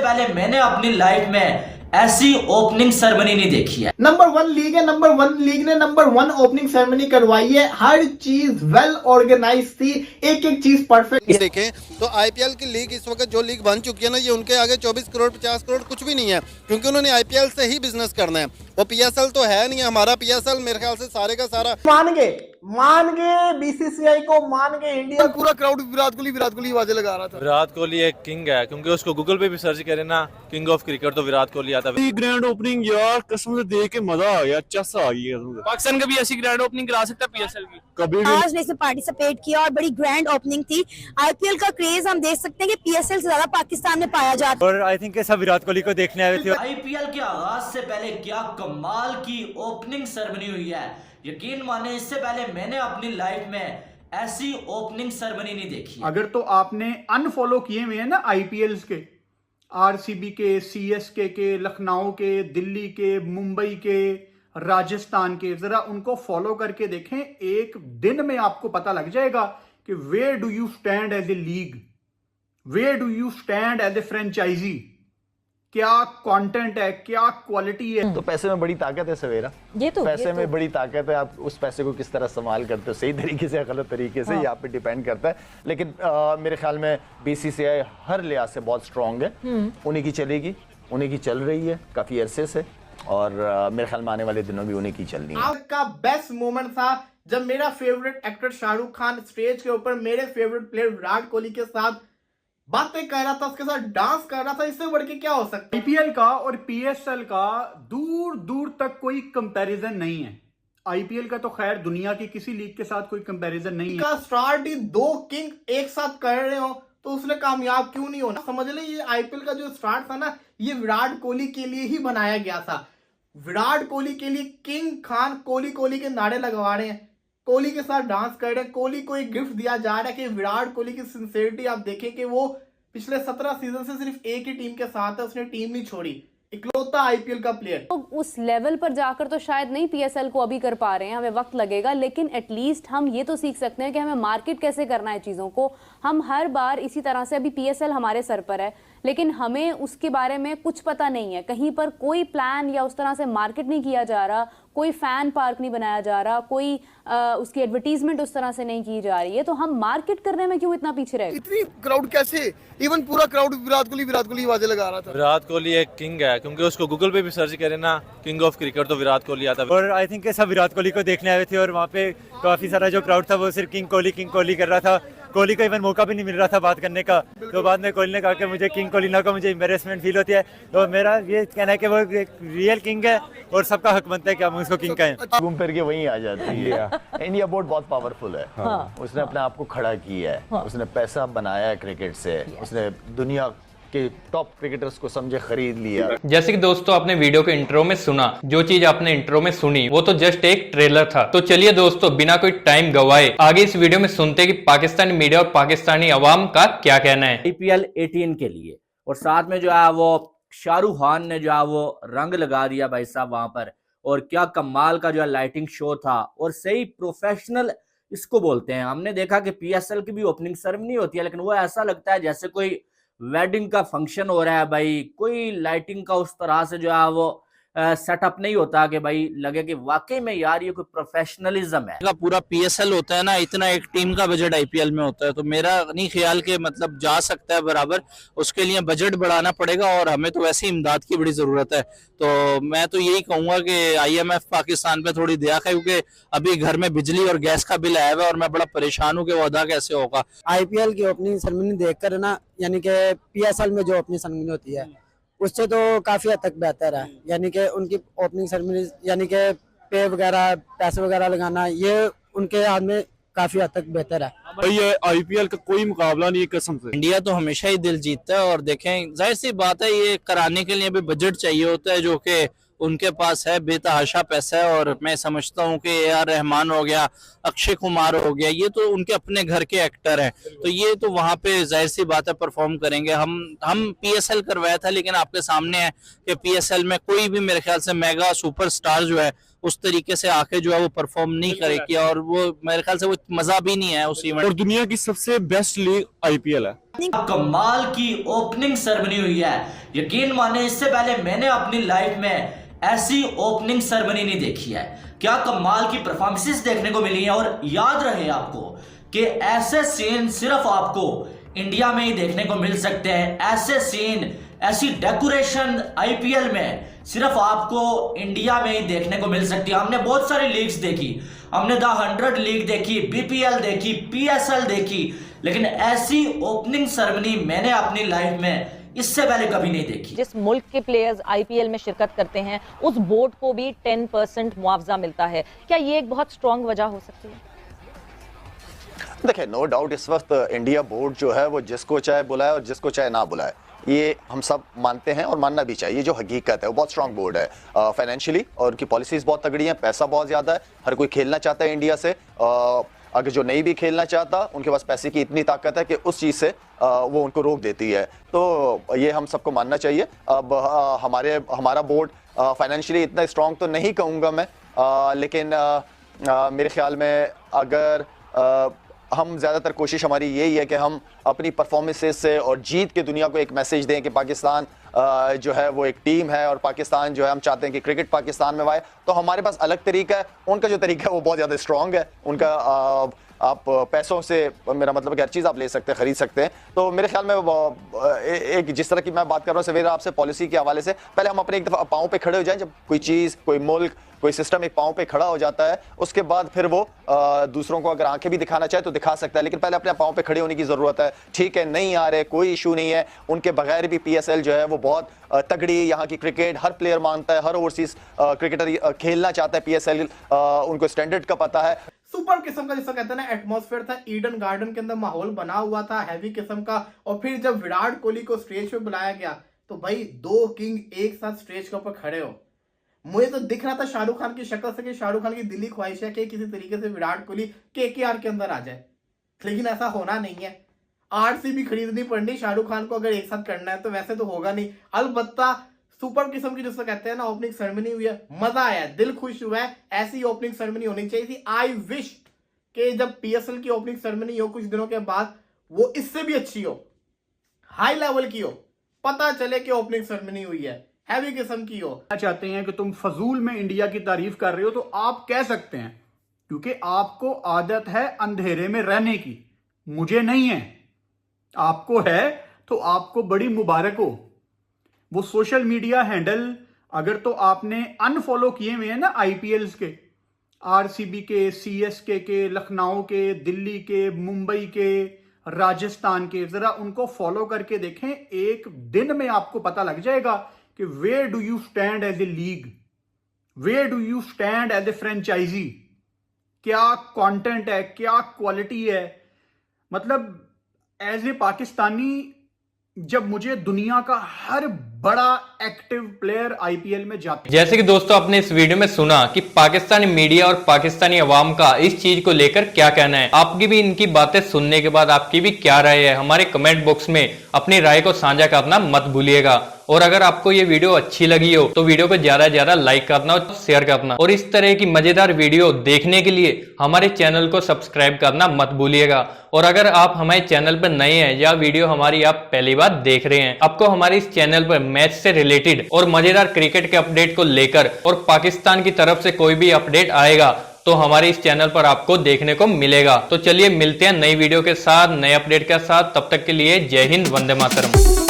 पहले मैंने अपनी लाइफ में ऐसी ओपनिंग सेरेमनी नहीं देखी है। नंबर 1 लीग है, नंबर 1 लीग ने नंबर 1 ओपनिंग सेरेमनी करवाई है। हर चीज वेल ऑर्गेनाइज थी, एक एक चीज परफेक्ट। देखें तो आईपीएल की लीग इस वक्त जो लीग बन चुकी है ना, ये उनके आगे 24 करोड़ 50 करोड़ कुछ भी नहीं है, क्योंकि उन्होंने आईपीएल से ही बिजनेस करना है। वो पीएसएल तो है नहीं है। हमारा पीएसएल मेरे ख्याल से सारे का सारा मान गए बीसीसीआई को, मान गए इंडिया। पूरा क्राउड विराट कोहली आवाजें लगा रहा था। विराट कोहली एक किंग है, क्योंकि उसको गूगल पे भी सर्च करें ना, किंग ऑफ क्रिकेट तो विराट कोहली आता है। ग्रैंड ओपनिंग यार कसम से देख के मजा आ गया, चस आ गई कसम से। पाकिस्तान कभी ऐसी ग्रैंड ओपनिंग करा सकता है पीएसएल की? कभी भी आज ने इसमें पार्टिसिपेट किया और बड़ी ग्रैंड ओपनिंग थी। आईपीएल का क्रेज हम देख सकते हैं कि पीएसएल से ज्यादा पाकिस्तान में पाया जाता है। और आई थिंक सब विराट कोहली को देखने आए थे। आईपीएल के आगाज से पहले क्या कमाल की ओपनिंग सेरेमनी हुई है। यकीन माने इससे पहले मैंने अपनी लाइफ में ऐसी ओपनिंग सेरेमनी नहीं देखी है। अगर तो आपने अनफॉलो किए हुए हैं ना आईपीएल के, आरसीबी के, सीएसके के, लखनऊ के, दिल्ली के, मुंबई के, राजस्थान के, जरा उनको फॉलो करके देखें। एक दिन में आपको पता लग जाएगा कि where do you stand as a league, where do you stand as a franchise, क्या कंटेंट है, क्या क्वालिटी है। तो पैसे में बड़ी ताकत है सवेरा, पैसे में बड़ी ताकत है। आप उस पैसे को किस तरह इस्तेमाल करते हो, सही तरीके से या गलत तरीके से, ये आप पे डिपेंड करता है। लेकिन मेरे ख्याल में बीसीसीआई हर लिहाज से बहुत स्ट्रांग है। उन्हीं की चलेगी, उन्हीं की चल रही है काफी अरसे से, और मेरे ख्याल में आने वाले दिनों भी उन्हीं की चलनी है। आज का बेस्ट मोमेंट था जब मेरा favourite actor Shahrukh Khan stage के ऊपर मेरे फेवरेट प्लेयर विराट कोहली के साथ बातें कर रहा था, उसके साथ डांस कर रहा था। इससे बढ़ के क्या हो सकता है। आईपीएल का और पीएसएल का दूर दूर तक कोई कंपैरिजन नहीं है। आईपीएल का तो खैर दुनिया की किसी लीग के साथ कोई कंपैरिजन नहीं है। स्टार्ट ही 2 किंग एक साथ कर रहे हो तो उसने कामयाब क्यों नहीं होना। समझ ले, ये आईपीएल का जो स्टार्ट था ना, ये विराट कोहली के लिए ही बनाया गया था। विराट कोहली के लिए किंग खान कोहली के नारे लगवा रहे हैं, कोहली के साथ डांस कर रहे हैं। कोहली को एक गिफ्ट दिया जा रहा है कि विराट कोहली की सिंसियरिटी आप देखें कि वो पिछले 17 सीजन से सिर्फ एक ही टीम के साथ है, उसने टीम नहीं छोड़ी। इकलौता आईपीएल का प्लेयर। तो उस लेवल पर जाकर तो शायद नहीं पीएसएल को अभी कर पा रहे हैं, हमें वक्त लगेगा, लेकिन एटलीस्ट हम ये तो सीख सकते हैं कि हमें मार्केट कैसे करना है चीज़ों को। हम हर बार इसी तरह से, अभी पीएसएल हमारे सर पर है लेकिन हमें उसके बारे में कुछ पता नहीं है, कहीं पर कोई प्लान या उस तरह से मार्केट नहीं किया जा रहा, कोई फैन पार्क नहीं बनाया जा रहा, कोई उसकी एडवर्टीजमेंट उस तरह से नहीं की जा रही है। तो हम मार्केट करने में क्यों इतना पीछे रहे? इतनी क्राउड कैसे, इवन पूरा क्राउड विराट कोहली आवाजें लगा रहा था। विराट कोहली एक किंग है, क्योंकि उसको गूगल पे भी सर्च करें ना, किंग ऑफ क्रिकेट तो विराट कोहली आता है। और आई थिंक सब विराट कोहली को देखने आए थे, और वहाँ पे काफी सारा जो क्राउड था वो सिर्फ किंग कोहली कर रहा था। कोहली को इवन मौका भी नहीं मिल रहा था बात करने का। तो बाद में कोहली ने कहा कि मुझे किंग कोहली ना को मुझे एम्बेरसमेंट फील होती है। तो मेरा ये कहना है कि वो एक रियल किंग है और सबका हक बनता है कि हम उसको किंग कहें। घूम फिर के वहीं आ जाती है। इंडिया बोर्ड बहुत पावरफुल है। उसने अपने आप को खड़ा किया है, उसने पैसा बनाया है क्रिकेट से, उसने दुनिया के टॉप क्रिकेटर्स को समझे खरीद लिया। जैसे कि दोस्तों आपने वीडियो के इंट्रो में सुना, जो चीज आपने इंट्रो में सुनी वो तो जस्ट एक ट्रेलर था। तो चलिए दोस्तों बिना कोई टाइम गवाए आगे इस वीडियो में सुनते कि पाकिस्तानी मीडिया और पाकिस्तानी अवाम का क्या कहना है आईपीएल 18 के लिए। और साथ में जो है वो शाहरुख खान ने जो है वो रंग लगा दिया भाई साहब वहां पर, और क्या कमाल का जो है लाइटिंग शो था, और सही प्रोफेशनल इसको बोलते हैं। हमने देखा कि पीएसएल की भी ओपनिंग सेरेमनी होती है, लेकिन वो ऐसा लगता है जैसे कोई वेडिंग का फंक्शन हो रहा है भाई। कोई लाइटिंग का उस तरह से जो है वो सेटअप नहीं होता कि भाई लगे कि वाकई में यार ये कोई प्रोफेशनलिज्म है। पूरा पीएसएल होता है ना, इतना एक टीम का बजट आईपीएल में होता है, तो मेरा नहीं ख्याल के मतलब जा सकता है बराबर। उसके लिए बजट बढ़ाना पड़ेगा, और हमें तो वैसे ही इमदाद की बड़ी जरूरत है। तो मैं तो यही कहूंगा कि आईएमएफ पाकिस्तान पे थोड़ी दया है, क्योंकि अभी घर में बिजली और गैस का बिल आया हुआ है और मैं बड़ा परेशान हूँ कि वो अदा कैसे होगा। आईपीएल की ओपनिंग सेरेमनी देखकर ना, यानी कि पीएसएल में जो ओपनिंग सेरेमनी होती है उससे तो काफी हद तक बेहतर है। यानी कि उनकी ओपनिंग सेरेमनी, यानी कि पे वगैरह, पैसे वगैरह लगाना, ये उनके हाथ में काफी हद तक बेहतर है। भाई ये आईपीएल का कोई मुकाबला नहीं है कसम से। इंडिया तो हमेशा ही दिल जीतता है, और देखें जाहिर सी बात है ये कराने के लिए भी बजट चाहिए होता है, जो कि उनके पास है बेतहाशा पैसा है। और मैं समझता हूँ कि ए.आर. रहमान हो गया, अक्षय कुमार हो गया, ये तो उनके अपने घर के एक्टर हैं, तो ये तो वहाँ पे जाहिर सी बात है परफॉर्म करेंगे। हम पीएसएल करवाया था, लेकिन आपके सामने है कि पीएसएल में कोई भी मेरे ख्याल से मेगा सुपरस्टार जो है उस तरीके से आके जो है वो परफॉर्म नहीं करेगी, और वो मेरे ख्याल से वो मजा भी नहीं है उस इवेंट। और दुनिया की सबसे बेस्ट लीग आईपीएल है। कमाल की ओपनिंग सेरेमनी हुई है, यकीन माने इससे पहले मैंने अपनी लाइफ में ऐसी ओपनिंग सेरेमनी नहीं देखी है। क्या कमाल की परफॉर्मेंसेस देखने को मिली है, और याद रहे आपको कि ऐसे सीन सिर्फ आपको इंडिया में ही देखने को मिल सकते हैं। ऐसे सीन, ऐसी डेकोरेशन आईपीएल में सिर्फ आपको इंडिया में ही देखने को मिल सकती है। हमने बहुत सारी लीग्स देखी, हमने द 100 लीग देखी, बीपीएल देखी, पीएसएल देखी, लेकिन ऐसी ओपनिंग सेरेमनी मैंने अपनी लाइफ में इससे पहले कभी नहीं देखी। जिस मुल्क के प्लेयर्स आईपीएल में शिरकत करते हैं उस बोर्ड को भी 10% मुआवजा मिलता है। क्या ये एक बहुत स्ट्रॉन्ग वजह हो सकती है? देखिए, नो डाउट इस वक्त इंडिया बोर्ड जो है वो जिसको चाहे बुलाए और जिसको चाहे ना बुलाए, ये हम सब मानते हैं और मानना भी चाहिए। जो हकीकत है वो बहुत स्ट्रांग बोर्ड है फाइनेंशियली, और उनकी पॉलिसीज बहुत तगड़ी हैं, पैसा बहुत ज़्यादा है, हर कोई खेलना चाहता है इंडिया से। अगर जो नहीं भी खेलना चाहता, उनके पास पैसे की इतनी ताकत है कि उस चीज़ से वो उनको रोक देती है। तो ये हम सबको मानना चाहिए। अब हमारा बोर्ड फाइनेंशियली इतना स्ट्रांग तो नहीं कहूँगा मैं, लेकिन मेरे ख्याल में अगर हम ज़्यादातर कोशिश हमारी यही है कि हम अपनी परफॉर्मेंसेस से और जीत के दुनिया को एक मैसेज दें कि पाकिस्तान जो है वो एक टीम है, और पाकिस्तान जो है हम चाहते हैं कि क्रिकेट पाकिस्तान में आए। तो हमारे पास अलग तरीका है, उनका जो तरीका है वो बहुत ज़्यादा स्ट्रॉन्ग है। उनका आप पैसों से, मेरा मतलब कि हर चीज़ आप ले सकते हैं, ख़रीद सकते हैं। तो मेरे ख्याल में एक जिस तरह की मैं बात कर रहा हूँ सवेरा आपसे पॉलिसी के हवाले से, पहले हम अपने एक दफ़ा पाँव पे खड़े हो जाएं। जब कोई चीज़, कोई मुल्क, कोई सिस्टम एक पाँव पे खड़ा हो जाता है, उसके बाद फिर वो दूसरों को अगर आंखें भी दिखाना चाहे तो दिखा सकता है, लेकिन पहले अपने पाँव पे खड़े होने की ज़रूरत है। ठीक है, नहीं आ रहे, कोई इशू नहीं है, उनके बगैर भी पीएसएल जो है वो बहुत तगड़ी, यहाँ की क्रिकेट हर प्लेयर मानता है, हर ओवरसीज क्रिकेटर खेलना चाहता है पीएसएल, उनको स्टैंडर्ड का पता है। सुपर किस्म का जिसको कहते हैं ना एटमॉस्फेयर था, ईडन गार्डन के अंदर माहौल बना हुआ था हैवी किस्म का। और फिर जब विराट कोहली को स्टेज पे बुलाया गया तो भाई 2 किंग एक साथ स्टेज के ऊपर खड़े हो। मुझे तो दिख रहा था शाहरुख खान की शक्ल से कि शाहरुख खान की दिली ख्वाहिश है कि किसी तरीके से विराट कोहली केकेआर के अंदर आ जाए, लेकिन ऐसा होना नहीं है। आरसीबी खरीदनी पड़नी शाहरुख खान को अगर एक साथ करना है, तो वैसे तो होगा नहीं। अलबत्ता सुपर किस्म की जिसको कहते हैं ना ओपनिंग सेरेमनी हुई है, मजा आया, दिल खुश हुआ है। ऐसी ओपनिंग सेरेमनी होनी चाहिए थी। आई विश कि जब पीएसएल की ओपनिंग सेरेमनी हो कुछ दिनों के बाद, वो इससे भी अच्छी हो, हाई लेवल की हो, पता चले कि ओपनिंग सेरेमनी हुई है, हैवी किस्म की हो। चाहते हैं कि तुम फजूल में इंडिया की तारीफ कर रहे हो, तो आप कह सकते हैं, क्योंकि आपको आदत है अंधेरे में रहने की, मुझे नहीं है। आपको है तो आपको बड़ी मुबारक हो। वो सोशल मीडिया हैंडल अगर तो आपने अनफॉलो किए हुए हैं ना आईपीएल्स के, आरसीबी के, सीएसके के, लखनऊ के, दिल्ली के, मुंबई के, राजस्थान के, जरा उनको फॉलो करके देखें। एक दिन में आपको पता लग जाएगा कि where do you stand as a league, where do you stand as a franchise, क्या कंटेंट है, क्या क्वालिटी है। मतलब एज ए पाकिस्तानी, जब मुझे दुनिया का हर बड़ा एक्टिव प्लेयर आईपीएल में जाते, जैसे कि दोस्तों आपने इस वीडियो में सुना कि पाकिस्तानी मीडिया और पाकिस्तानी अवाम का इस चीज को लेकर क्या कहना है। आपकी भी इनकी बातें सुनने के बाद आपकी भी क्या राय है, हमारे कमेंट बॉक्स में अपनी राय को साझा करना मत भूलिएगा। और अगर आपको ये वीडियो अच्छी लगी हो तो वीडियो को ज्यादा से ज्यादा लाइक करना और शेयर करना, और इस तरह की मजेदार वीडियो देखने के लिए हमारे चैनल को सब्सक्राइब करना मत भूलिएगा। और अगर आप हमारे चैनल पर नए हैं या वीडियो हमारी आप पहली बार देख रहे हैं, आपको हमारे इस चैनल पर मैच से रिलेटेड और मजेदार क्रिकेट के अपडेट को लेकर और पाकिस्तान की तरफ से कोई भी अपडेट आएगा तो हमारे इस चैनल पर आपको देखने को मिलेगा। तो चलिए मिलते हैं नई वीडियो के साथ, नए अपडेट के साथ। तब तक के लिए जय हिंद, वंदे मातरम।